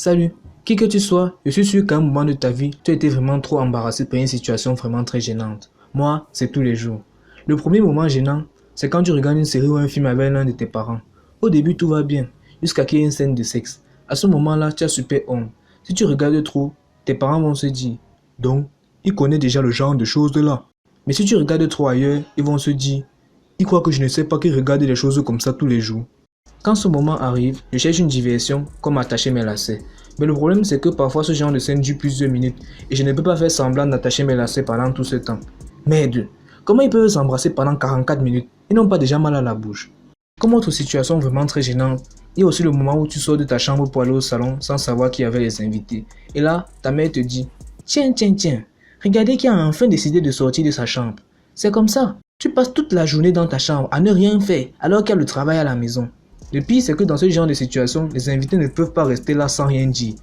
Salut, qui que tu sois, je suis sûr qu'à un moment de ta vie, tu as été vraiment trop embarrassé par une situation vraiment très gênante. Moi, c'est tous les jours. Le premier moment gênant, c'est quand tu regardes une série ou un film avec l'un de tes parents. Au début, tout va bien, jusqu'à qu'il y ait une scène de sexe. À ce moment-là, tu as super honte. Si tu regardes trop, tes parents vont se dire, donc, il connaît déjà le genre de choses de là. Mais si tu regardes trop ailleurs, ils vont se dire, il croit que je ne sais pas qu'il regarde des choses comme ça tous les jours. Quand ce moment arrive, je cherche une diversion comme attacher mes lacets. Mais le problème c'est que parfois ce genre de scène dure plusieurs minutes et je ne peux pas faire semblant d'attacher mes lacets pendant tout ce temps. Merde, comment ils peuvent s'embrasser pendant 44 minutes? Ils n'ont pas déjà mal à la bouche. Comme autre situation vraiment très gênante, il y a aussi le moment où tu sors de ta chambre pour aller au salon sans savoir qui avait les invités. Et là, ta mère te dit, tiens, tiens, tiens, regardez qui a enfin décidé de sortir de sa chambre. C'est comme ça, tu passes toute la journée dans ta chambre à ne rien faire alors qu'il y a le travail à la maison. Le pire, c'est que dans ce genre de situation, les invités ne peuvent pas rester là sans rien dire.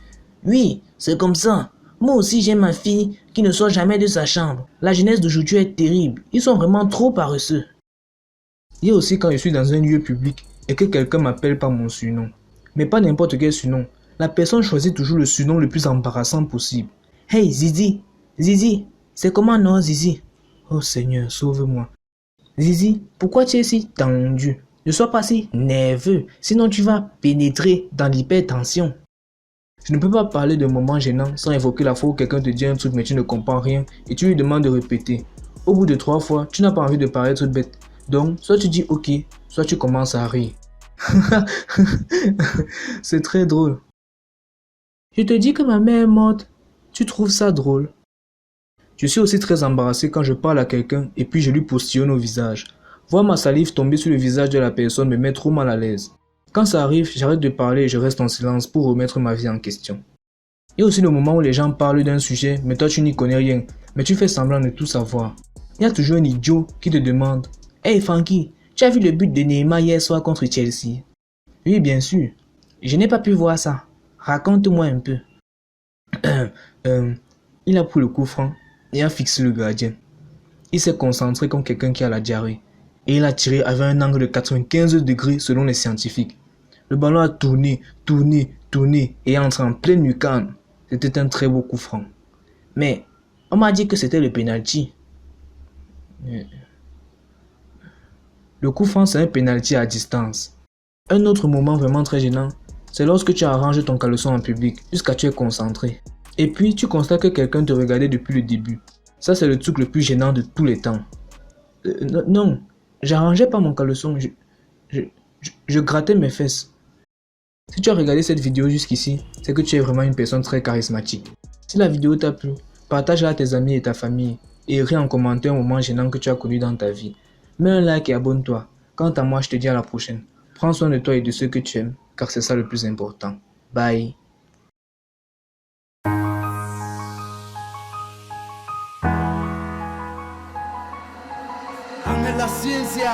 Oui, c'est comme ça. Moi aussi, j'ai ma fille qui ne sort jamais de sa chambre. La jeunesse d'aujourd'hui est terrible. Ils sont vraiment trop paresseux. Il y a aussi quand je suis dans un lieu public et que quelqu'un m'appelle par mon surnom. Mais pas n'importe quel surnom. La personne choisit toujours le surnom le plus embarrassant possible. Hey Zizi, Zizi, c'est comment non Zizi? Oh Seigneur, sauve-moi. Zizi, pourquoi tu es si tendu? Ne sois pas si nerveux, sinon tu vas pénétrer dans l'hypertension. Je ne peux pas parler de moments gênants sans évoquer la fois où quelqu'un te dit un truc mais tu ne comprends rien et tu lui demandes de répéter. Au bout de 3 fois, tu n'as pas envie de paraître bête. Donc, soit tu dis ok, soit tu commences à rire. C'est très drôle. Je te dis que ma mère est morte. Tu trouves ça drôle? Je suis aussi très embarrassé quand je parle à quelqu'un et puis je lui postillonne au visage. Voir ma salive tomber sur le visage de la personne me met trop mal à l'aise. Quand ça arrive, j'arrête de parler et je reste en silence pour remettre ma vie en question. Il y a aussi le moment où les gens parlent d'un sujet, mais toi tu n'y connais rien, mais tu fais semblant de tout savoir. Il y a toujours un idiot qui te demande « Hey Frankie, tu as vu le but de Neymar hier soir contre Chelsea ?» Oui, bien sûr. Je n'ai pas pu voir ça. Raconte-moi un peu. Il a pris le coup franc et a fixé le gardien. Il s'est concentré comme quelqu'un qui a la diarrhée. Et il a tiré avec un angle de 95 degrés selon les scientifiques. Le ballon a tourné, tourné, tourné et est entré en pleine lucarne. C'était un très beau coup franc. Mais on m'a dit que c'était le penalty. Le coup franc, c'est un penalty à distance. Un autre moment vraiment très gênant, c'est lorsque tu arranges ton caleçon en public jusqu'à tu es concentré. Et puis tu constates que quelqu'un te regardait depuis le début. Ça, c'est le truc le plus gênant de tous les temps. Non, j'arrangeais pas mon caleçon, je grattais mes fesses. Si tu as regardé cette vidéo jusqu'ici, c'est que tu es vraiment une personne très charismatique. Si la vidéo t'a plu, partage-la à tes amis et ta famille et écris en commentaire un moment gênant que tu as connu dans ta vie. Mets un like et abonne-toi. Quant à moi, je te dis à la prochaine. Prends soin de toi et de ceux que tu aimes, car c'est ça le plus important. Bye. Ángel La Ciencia.